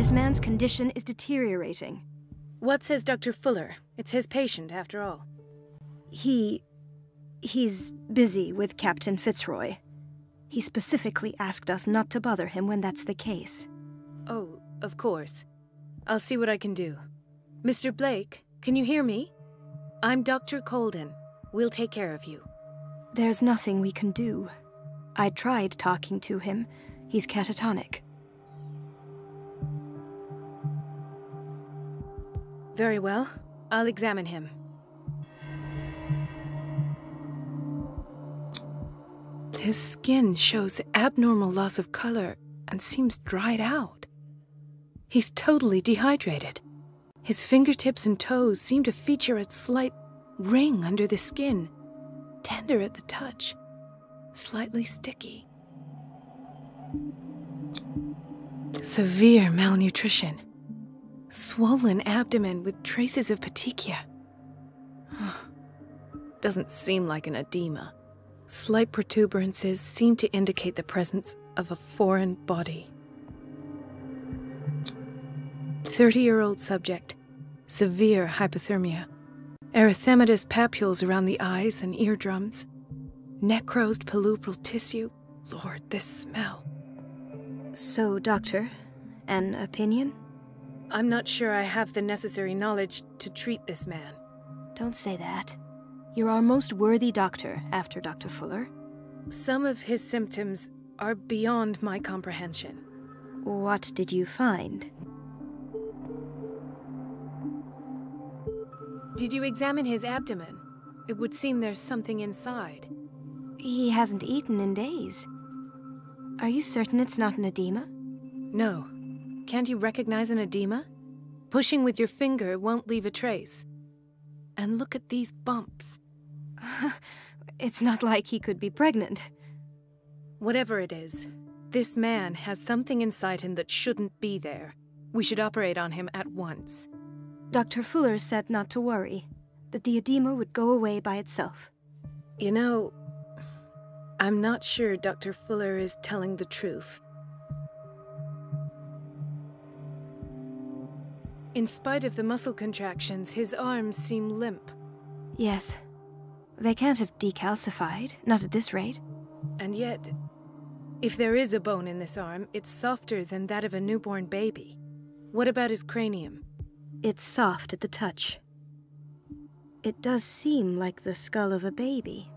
This man's condition is deteriorating. What says Dr. Fuller? It's his patient, after all. He's busy with Captain Fitzroy. He specifically asked us not to bother him when that's the case. Oh, of course. I'll see what I can do. Mr. Blake, can you hear me? I'm Dr. Colden. We'll take care of you. There's nothing we can do. I tried talking to him. He's catatonic. Very well. I'll examine him. His skin shows abnormal loss of color and seems dried out. He's totally dehydrated. His fingertips and toes seem to feature a slight ring under the skin, tender at the touch, slightly sticky. Severe malnutrition. Swollen abdomen with traces of petechia. Doesn't seem like an edema. Slight protuberances seem to indicate the presence of a foreign body. 30-year-old subject. Severe hypothermia. Erythematous papules around the eyes and eardrums. Necrosed palpebral tissue. Lord, this smell. So, Doctor, an opinion? I'm not sure I have the necessary knowledge to treat this man. Don't say that. You're our most worthy doctor after Dr. Fuller. Some of his symptoms are beyond my comprehension. What did you find? Did you examine his abdomen? It would seem there's something inside. He hasn't eaten in days. Are you certain it's not an edema? No. Can't you recognize an edema? Pushing with your finger won't leave a trace. And look at these bumps. It's not like he could be pregnant. Whatever it is, this man has something inside him that shouldn't be there. We should operate on him at once. Dr. Fuller said not to worry, that the edema would go away by itself. You know, I'm not sure Dr. Fuller is telling the truth. In spite of the muscle contractions, his arms seem limp. Yes. They can't have decalcified, not at this rate. And yet, if there is a bone in this arm, it's softer than that of a newborn baby. What about his cranium? It's soft at the touch. It does seem like the skull of a baby.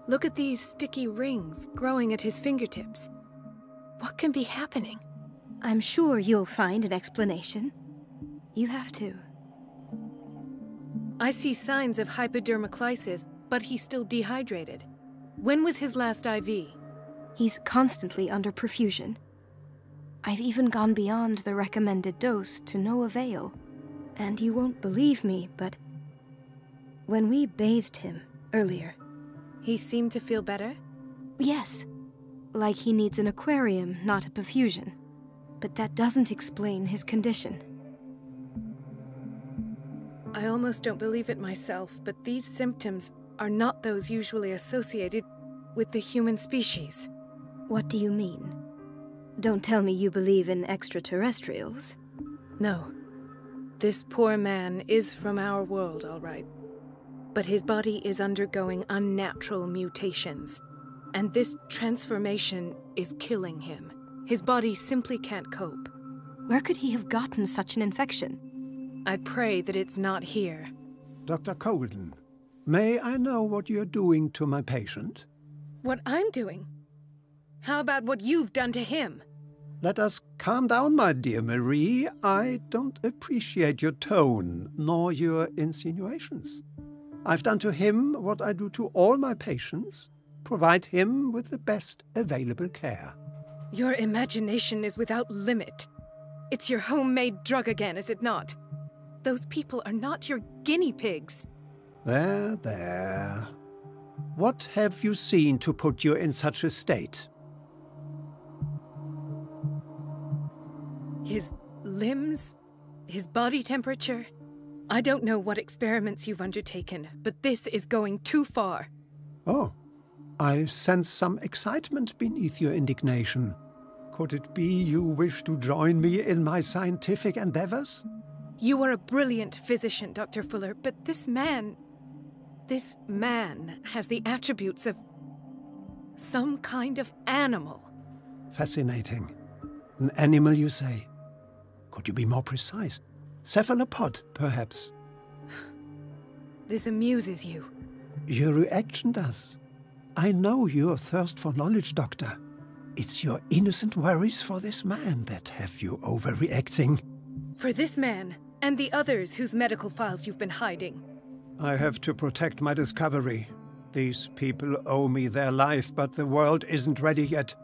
Look at these sticky rings growing at his fingertips. What can be happening? I'm sure you'll find an explanation. You have to. I see signs of hypodermoclysis, but he's still dehydrated. When was his last IV? He's constantly under perfusion. I've even gone beyond the recommended dose to no avail. And you won't believe me, but when we bathed him earlier... He seemed to feel better? Yes. Like he needs an aquarium, not a perfusion. But that doesn't explain his condition. I almost don't believe it myself, but these symptoms are not those usually associated with the human species. What do you mean? Don't tell me you believe in extraterrestrials. No. This poor man is from our world, all right. But his body is undergoing unnatural mutations, and this transformation is killing him. His body simply can't cope. Where could he have gotten such an infection? I pray that it's not here. Dr. Colden, may I know what you're doing to my patient? What I'm doing? How about what you've done to him? Let us calm down, my dear Marie. I don't appreciate your tone, nor your insinuations. I've done to him what I do to all my patients, provide him with the best available care. Your imagination is without limit. It's your homemade drug again, is it not? Those people are not your guinea pigs. There, there. What have you seen to put you in such a state? His limbs? His body temperature? I don't know what experiments you've undertaken, but this is going too far. Oh, I sense some excitement beneath your indignation. Could it be you wish to join me in my scientific endeavors? You are a brilliant physician, Dr. Fuller, but this man has the attributes of some kind of animal. Fascinating. An animal, you say? Could you be more precise? Cephalopod, perhaps? This amuses you. Your reaction does. I know your thirst for knowledge, Doctor. It's your innocent worries for this man that have you overreacting. For this man, and the others whose medical files you've been hiding. I have to protect my discovery. These people owe me their life, but the world isn't ready yet.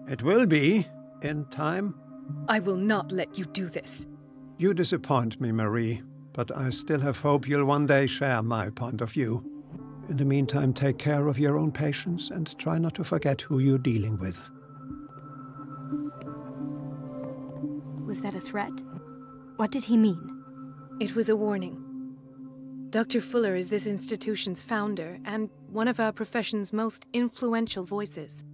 It will be, in time. I will not let you do this. You disappoint me, Marie, but I still have hope you'll one day share my point of view. In the meantime, take care of your own patients and try not to forget who you're dealing with. Was that a threat? What did he mean? It was a warning. Dr. Fuller is this institution's founder and one of our profession's most influential voices.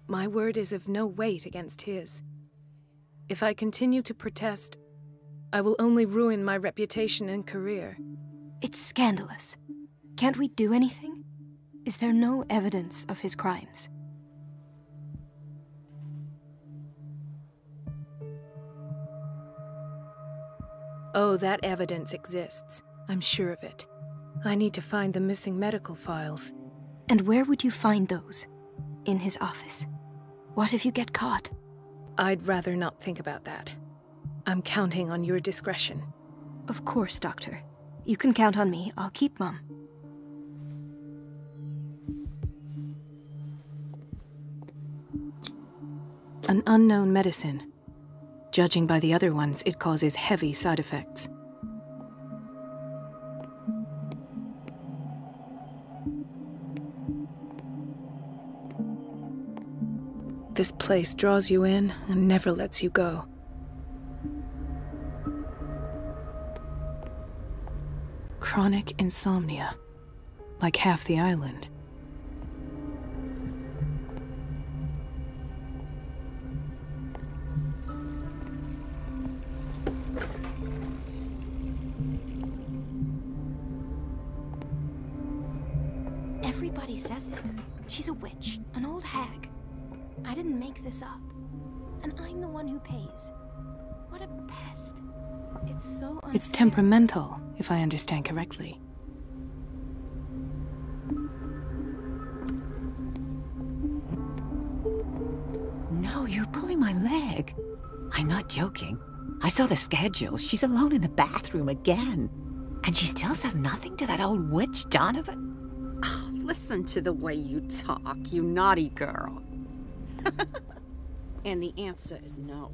My word is of no weight against his. If I continue to protest, I will only ruin my reputation and career. It's scandalous. Can't we do anything? Is there no evidence of his crimes? Oh, that evidence exists. I'm sure of it. I need to find the missing medical files. And where would you find those? In his office? What if you get caught? I'd rather not think about that. I'm counting on your discretion. Of course, Doctor. You can count on me. I'll keep mum. An unknown medicine. Judging by the other ones, it causes heavy side effects. This place draws you in and never lets you go. Chronic insomnia, like half the island. Everybody says it. She's a witch, an old hag. I didn't make this up. And I'm the one who pays. What a pest. It's so unfair. It's temperamental, if I understand correctly. No, you're pulling my leg. I'm not joking. I saw the schedule. She's alone in the bathroom again. And she still says nothing to that old witch, Donovan. Oh, listen to the way you talk, you naughty girl. And the answer is no.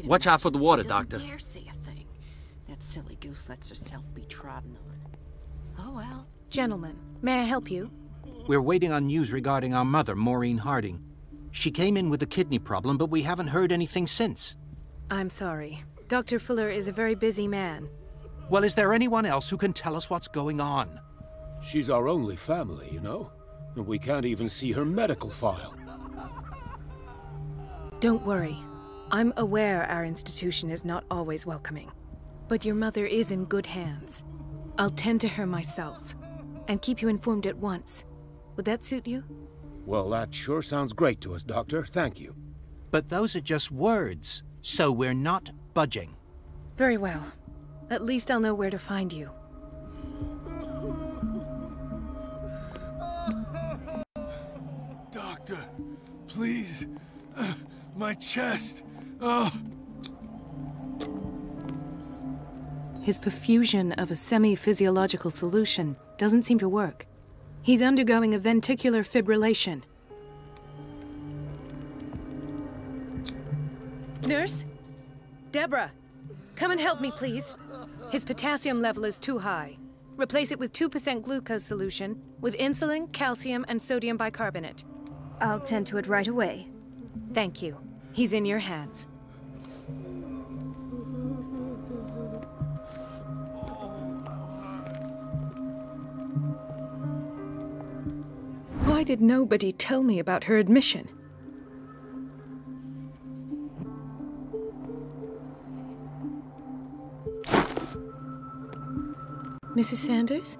Watch out for the water, Doctor. She doesn't dare say a thing. That silly goose lets herself be trodden on. Oh, well. Gentlemen, may I help you? We're waiting on news regarding our mother, Maureen Harding. She came in with a kidney problem, but we haven't heard anything since. I'm sorry. Dr. Fuller is a very busy man. Well, is there anyone else who can tell us what's going on? She's our only family, you know? And we can't even see her medical file. Don't worry. I'm aware our institution is not always welcoming. But your mother is in good hands. I'll tend to her myself, and keep you informed at once. Would that suit you? Well, that sure sounds great to us, Doctor. Thank you. But those are just words, so we're not budging. Very well. At least I'll know where to find you. Doctor, please. My chest. Oh. His perfusion of a semi-physiological solution doesn't seem to work. He's undergoing a ventricular fibrillation. Nurse? Deborah, come and help me, please. His potassium level is too high. Replace it with 2% glucose solution with insulin, calcium, and sodium bicarbonate. I'll tend to it right away. Thank you. He's in your hands. Why did nobody tell me about her admission? Mrs. Sanders?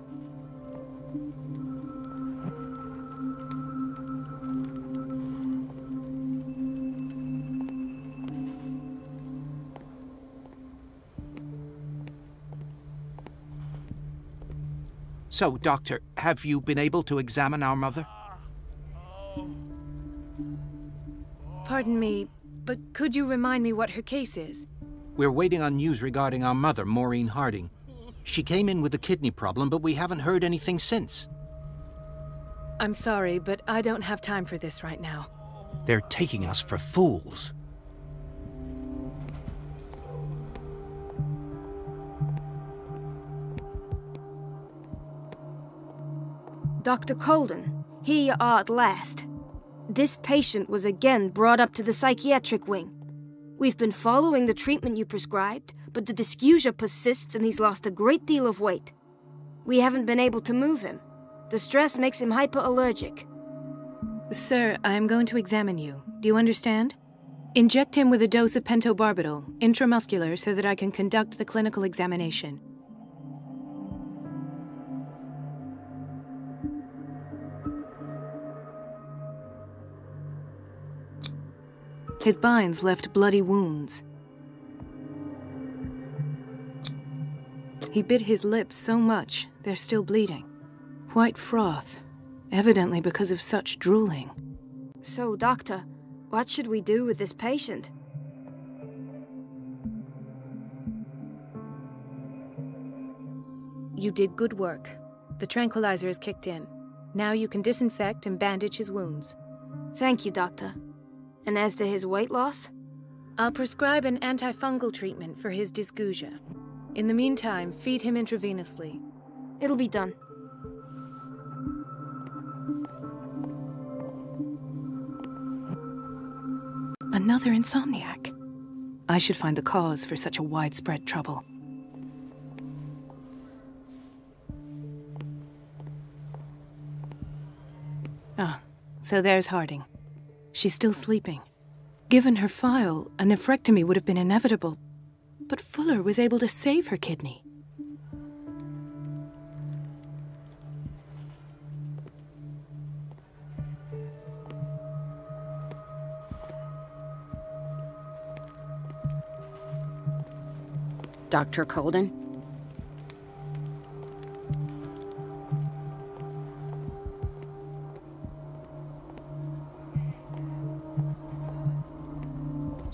So, Doctor, have you been able to examine our mother? Pardon me, but could you remind me what her case is? We're waiting on news regarding our mother, Maureen Harding. She came in with a kidney problem, but we haven't heard anything since. I'm sorry, but I don't have time for this right now. They're taking us for fools. Dr. Colden, here you are at last. This patient was again brought up to the psychiatric wing. We've been following the treatment you prescribed, but the dysgeusia persists and he's lost a great deal of weight. We haven't been able to move him. The stress makes him hyperallergic. Sir, I am going to examine you. Do you understand? Inject him with a dose of pentobarbital, intramuscular, so that I can conduct the clinical examination. His binds left bloody wounds. He bit his lips so much, they're still bleeding. White froth, evidently because of such drooling. So, Doctor, what should we do with this patient? You did good work. The tranquilizer is kicked in. Now you can disinfect and bandage his wounds. Thank you, Doctor. And as to his weight loss? I'll prescribe an antifungal treatment for his dysgeusia. In the meantime, feed him intravenously. It'll be done. Another insomniac. I should find the cause for such a widespread trouble. Ah, so there's Harding. She's still sleeping. Given her file, a nephrectomy would have been inevitable, but Fuller was able to save her kidney. Dr. Colden?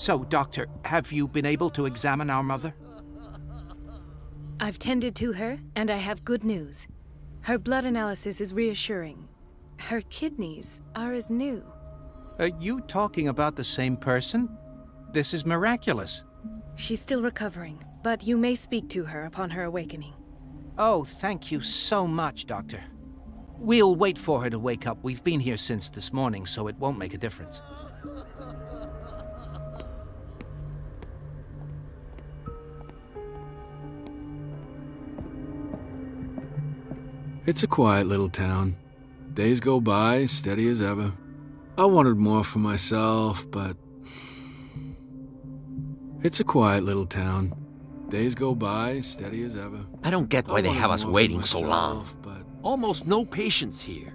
So, Doctor, have you been able to examine our mother? I've tended to her, and I have good news. Her blood analysis is reassuring. Her kidneys are as new. Are you talking about the same person? This is miraculous. She's still recovering, but you may speak to her upon her awakening. Oh, thank you so much, Doctor. We'll wait for her to wake up. We've been here since this morning, so it won't make a difference. It's a quiet little town. Days go by, steady as ever. I wanted more for myself, but... It's a quiet little town. Days go by, steady as ever. I don't get why they have us waiting so long. But... Almost no patients here.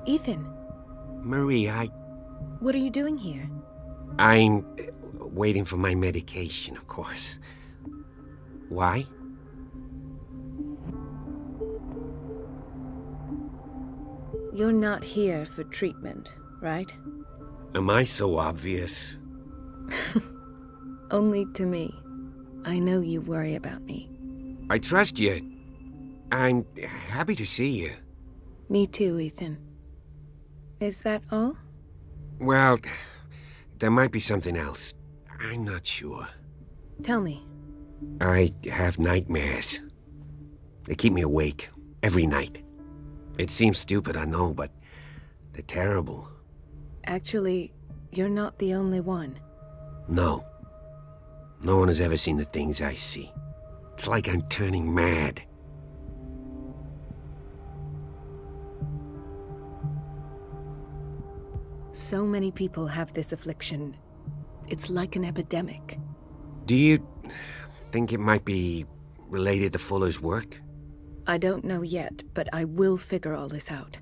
Ethan. Marie, What are you doing here? I'm waiting for my medication, of course. Why? You're not here for treatment, right? Am I so obvious? Only to me. I know you worry about me. I trust you. I'm happy to see you. Me too, Ethan. Is that all? Well, there might be something else. I'm not sure. Tell me. I have nightmares. They keep me awake every night. It seems stupid, I know, but they're terrible. Actually, you're not the only one. No. No one has ever seen the things I see. It's like I'm turning mad. So many people have this affliction. It's like an epidemic. Do you think it might be related to Fuller's work? I don't know yet, but I will figure all this out.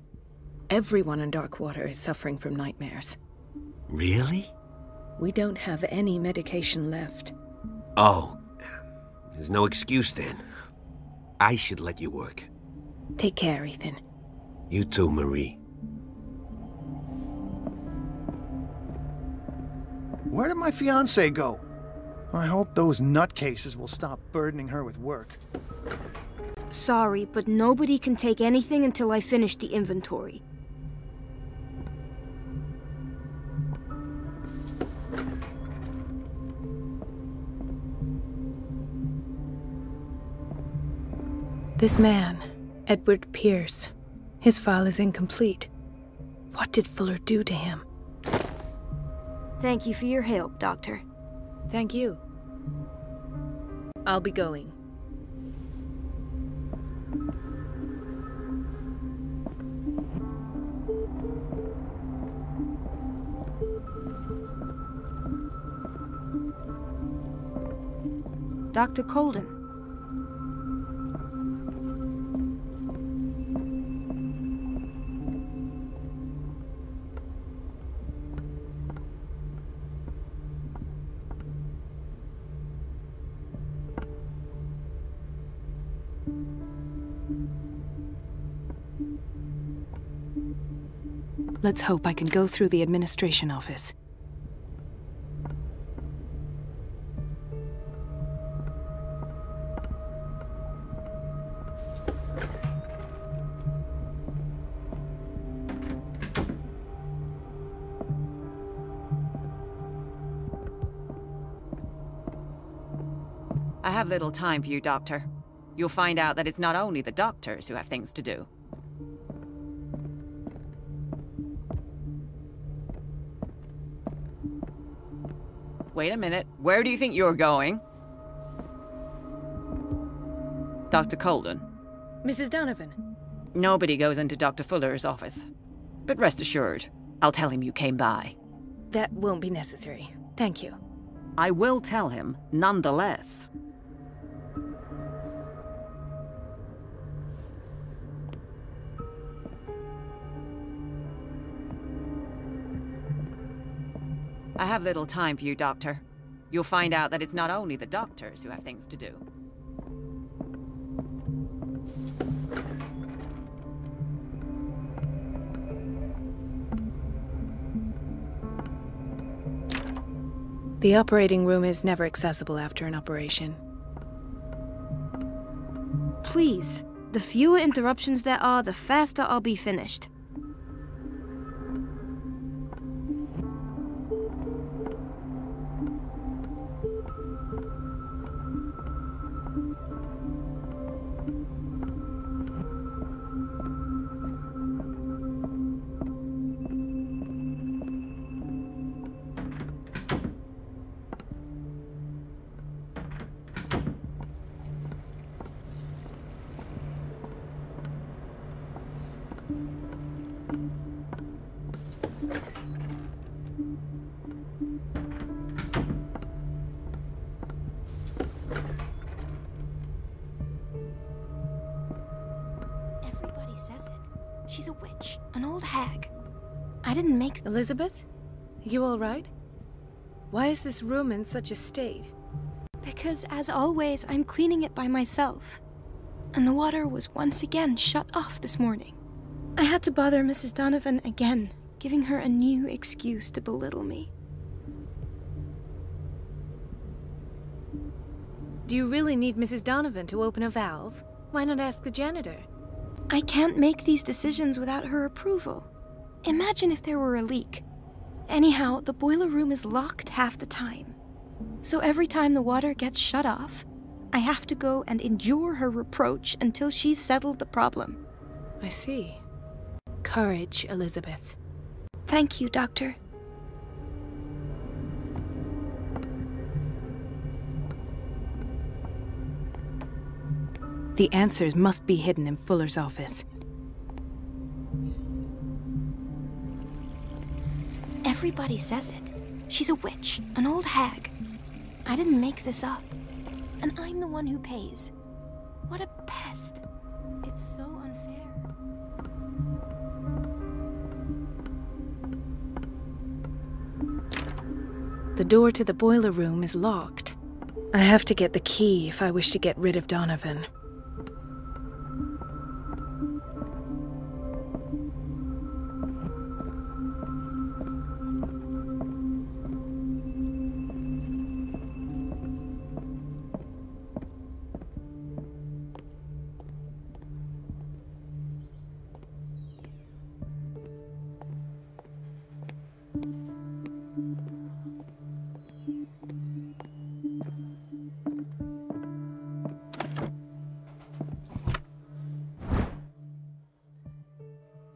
Everyone in Darkwater is suffering from nightmares. Really? We don't have any medication left. Oh, there's no excuse then. I should let you work. Take care, Ethan. You too, Marie. Where did my fiancée go? I hope those nutcases will stop burdening her with work. Sorry, but nobody can take anything until I finish the inventory. This man, Edward Pierce, his file is incomplete. What did Fuller do to him? Thank you for your help, Doctor. Thank you. I'll be going. Dr. Colden. Let's hope I can go through the administration office. I have little time for you, Doctor. You'll find out that it's not only the doctors who have things to do. Wait a minute. Where do you think you're going? Dr. Colden. Mrs. Donovan. Nobody goes into Dr. Fuller's office. But rest assured, I'll tell him you came by. That won't be necessary. Thank you. I will tell him, nonetheless. I have little time for you, Doctor. You'll find out that it's not only the doctors who have things to do. The operating room is never accessible after an operation. Please, the fewer interruptions there are, the faster I'll be finished. Says it. She's a witch, an old hag. I didn't make them. Elizabeth? You all right? Why is this room in such a state? Because, as always, I'm cleaning it by myself. And the water was once again shut off this morning. I had to bother Mrs. Donovan again, giving her a new excuse to belittle me. Do you really need Mrs. Donovan to open a valve? Why not ask the janitor? I can't make these decisions without her approval. Imagine if there were a leak. Anyhow, the boiler room is locked half the time. So every time the water gets shut off, I have to go and endure her reproach until she's settled the problem. I see. Courage, Elizabeth. Thank you, Doctor. The answers must be hidden in Fuller's office. Everybody says it. She's a witch, an old hag. I didn't make this up. And I'm the one who pays. The door to the boiler room is locked. I have to get the key if I wish to get rid of Donovan.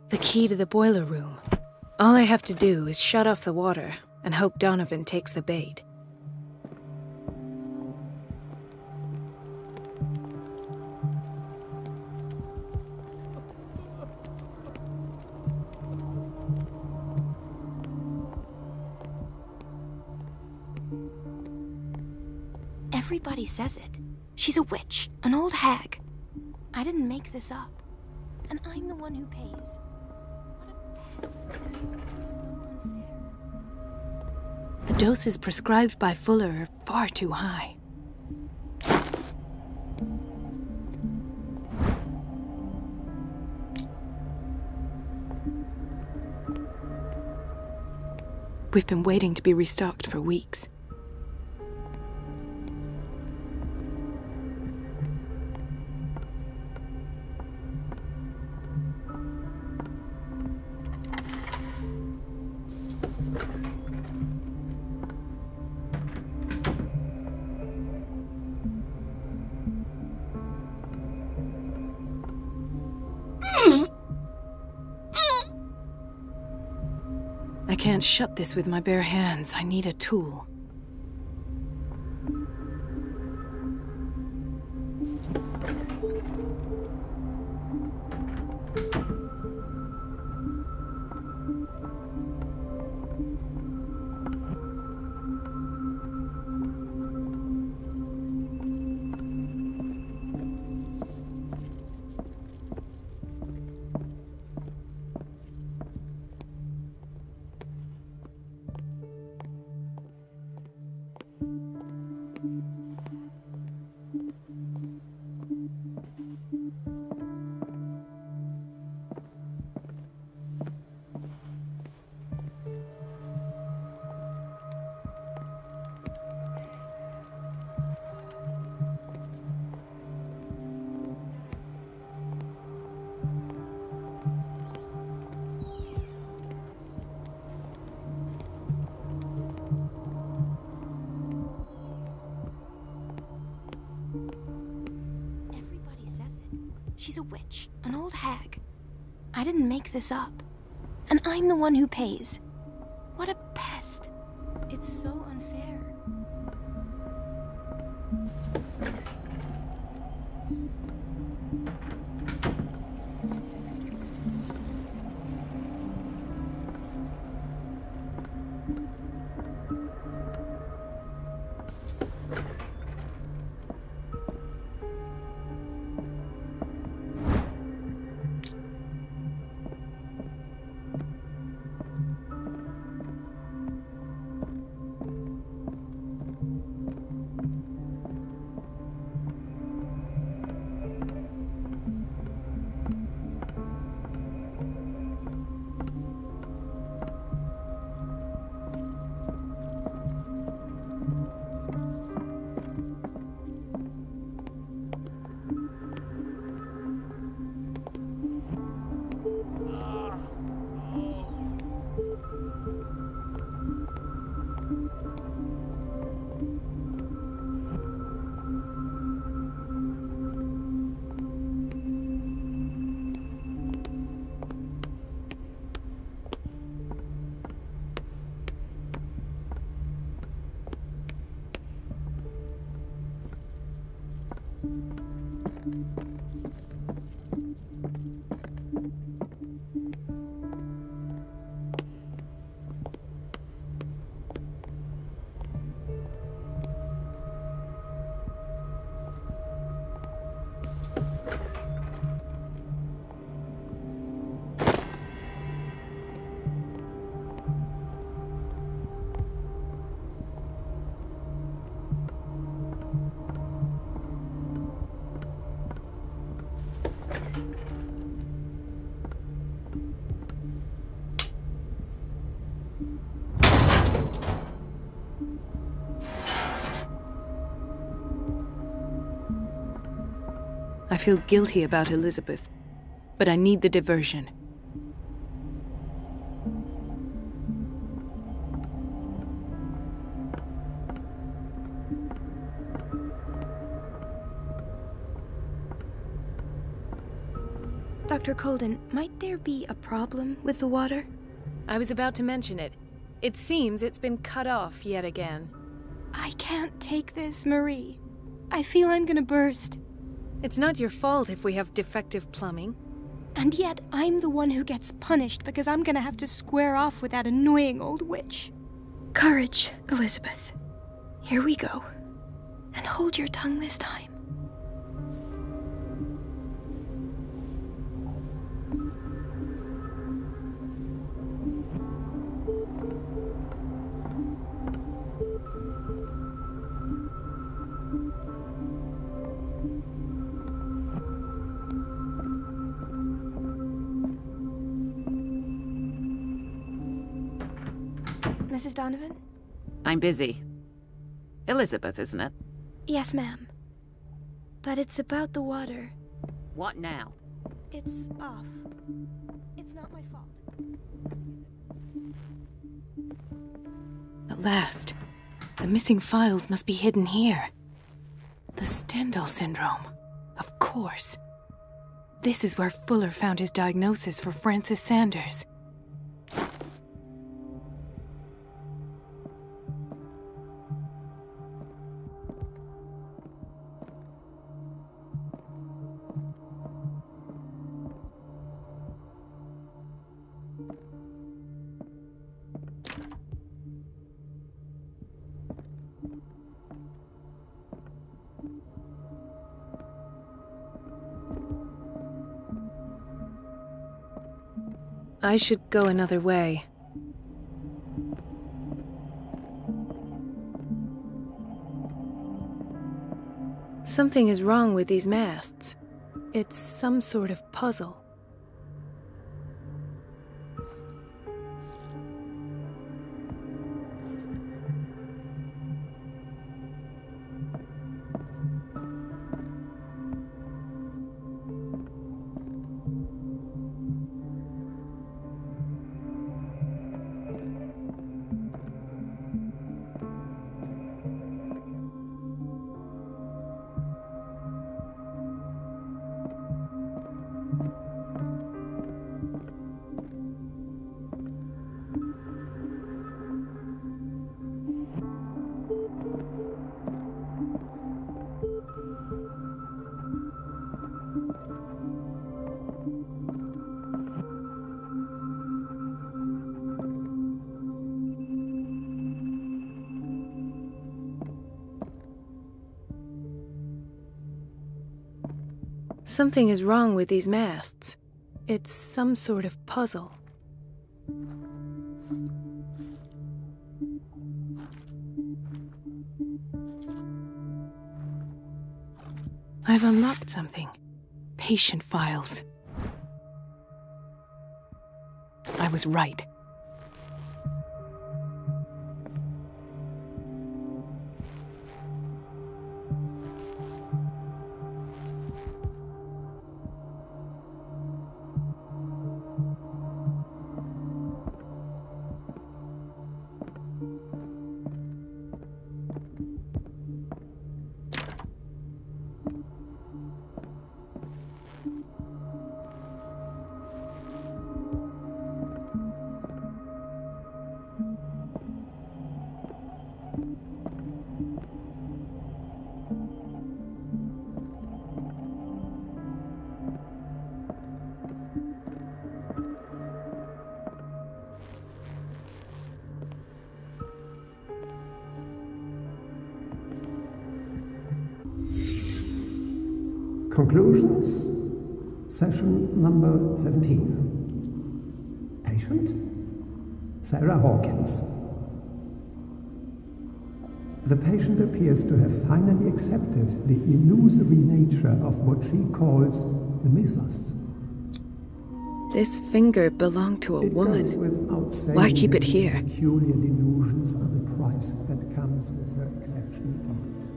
The key to the boiler room. All I have to do is shut off the water and hope Donovan takes the bait. Everybody says it. She's a witch, an old hag. I didn't make this up. And I'm the one who pays. What a pest. It's so unfair. The doses prescribed by Fuller are far too high. We've been waiting to be restocked for weeks. I can't shut this with my bare hands. I need a tool. She's a witch, an old hag. I didn't make this up. And I'm the one who pays. What a pest. It's so unfair. I feel guilty about Elizabeth, but I need the diversion. Dr. Colden, might there be a problem with the water? I was about to mention it. It seems it's been cut off yet again. I can't take this, Marie. I feel I'm gonna burst. It's not your fault if we have defective plumbing. And yet, I'm the one who gets punished because I'm gonna have to square off with that annoying old witch. Courage, Elizabeth. Here we go. And hold your tongue this time. Mrs. Donovan? I'm busy. Elizabeth, isn't it? Yes, ma'am. But it's about the water. What now? It's off. It's not my fault. At last. The missing files must be hidden here. The Stendhal syndrome. Of course. This is where Fuller found his diagnosis for Francis Sanders. I should go another way. Something is wrong with these masts. It's some sort of puzzle. Something is wrong with these masts. It's some sort of puzzle. I've unlocked something. Patient files. I was right. Conclusions, session number 17. Patient, Sarah Hawkins. The patient appears to have finally accepted the illusory nature of what she calls the mythos. This finger belonged to a woman. Why keep it here? Peculiar delusions are the price that comes with her exceptional gifts.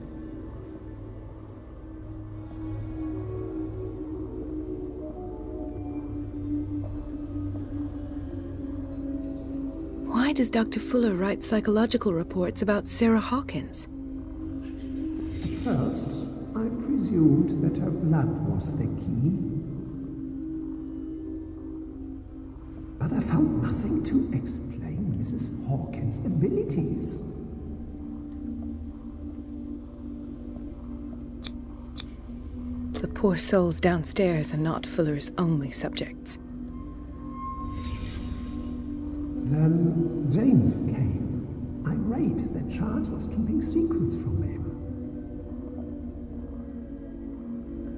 Why does Dr. Fuller write psychological reports about Sarah Hawkins? At first, I presumed that her blood was the key. But I found nothing to explain Mrs. Hawkins' abilities. The poor souls downstairs are not Fuller's only subjects. Then James came, irate that Charles was keeping secrets from him.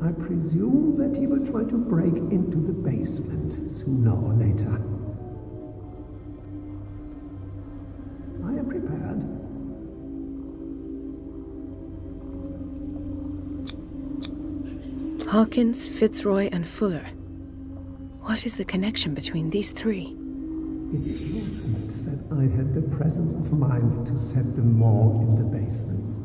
I presume that he will try to break into the basement sooner or later. I am prepared. Hawkins, Fitzroy, and Fuller. What is the connection between these three? It is fortunate that I had the presence of mind to set the morgue in the basement.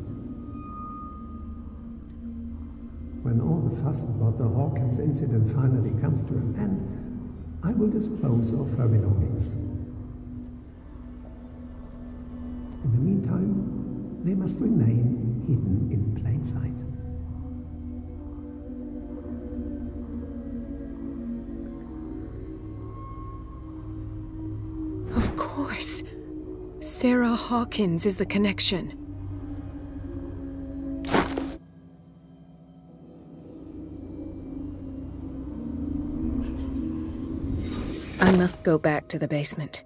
When all the fuss about the Hawkins incident finally comes to an end, I will dispose of her belongings. In the meantime, they must remain hidden in plain sight. Of course. Sarah Hawkins is the connection. I must go back to the basement.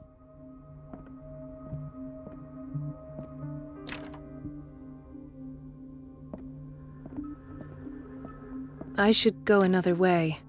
I should go another way.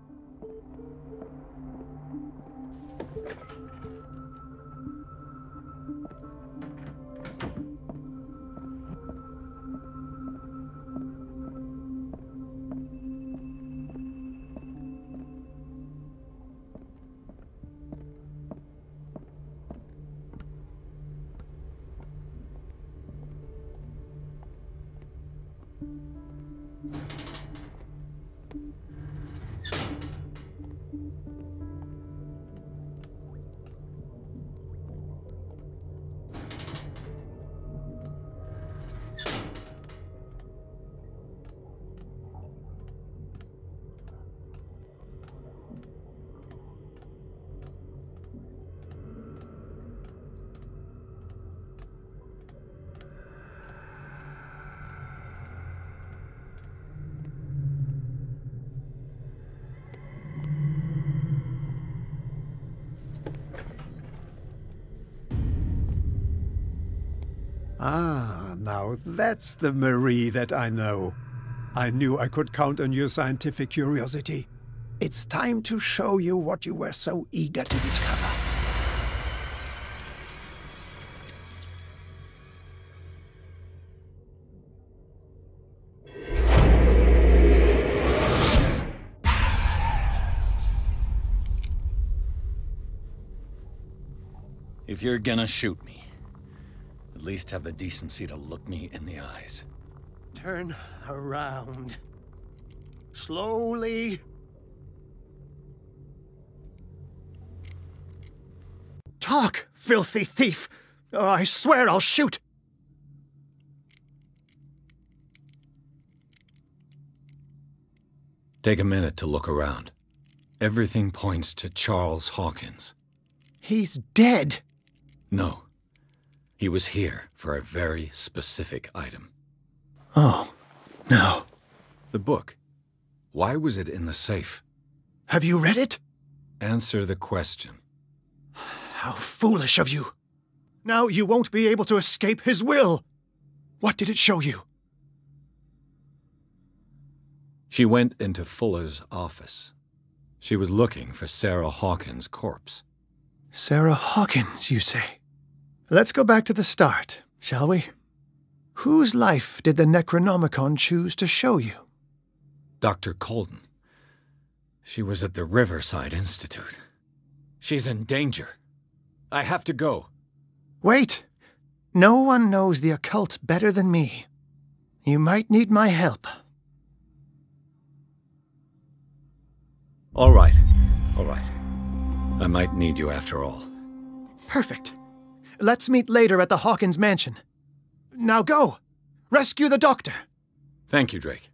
Ah, now that's the Marie that I know. I knew I could count on your scientific curiosity. It's time to show you what you were so eager to discover. If you're gonna shoot me, at least have the decency to look me in the eyes. Turn around. Slowly. Talk, filthy thief! Or I swear I'll shoot! Take a minute to look around. Everything points to Charles Hawkins. He's dead! No. He was here for a very specific item. Oh, no. The book. Why was it in the safe? Have you read it? Answer the question. How foolish of you. Now you won't be able to escape his will. What did it show you? She went into Fuller's office. She was looking for Sarah Hawkins' corpse. Sarah Hawkins, you say? Let's go back to the start, shall we? Whose life did the Necronomicon choose to show you? Dr. Colden. She was at the Riverside Institute. She's in danger. I have to go. Wait! No one knows the occult better than me. You might need my help. All right. All right. I might need you after all. Perfect. Let's meet later at the Hawkins mansion. Now go! Rescue the doctor! Thank you, Drake.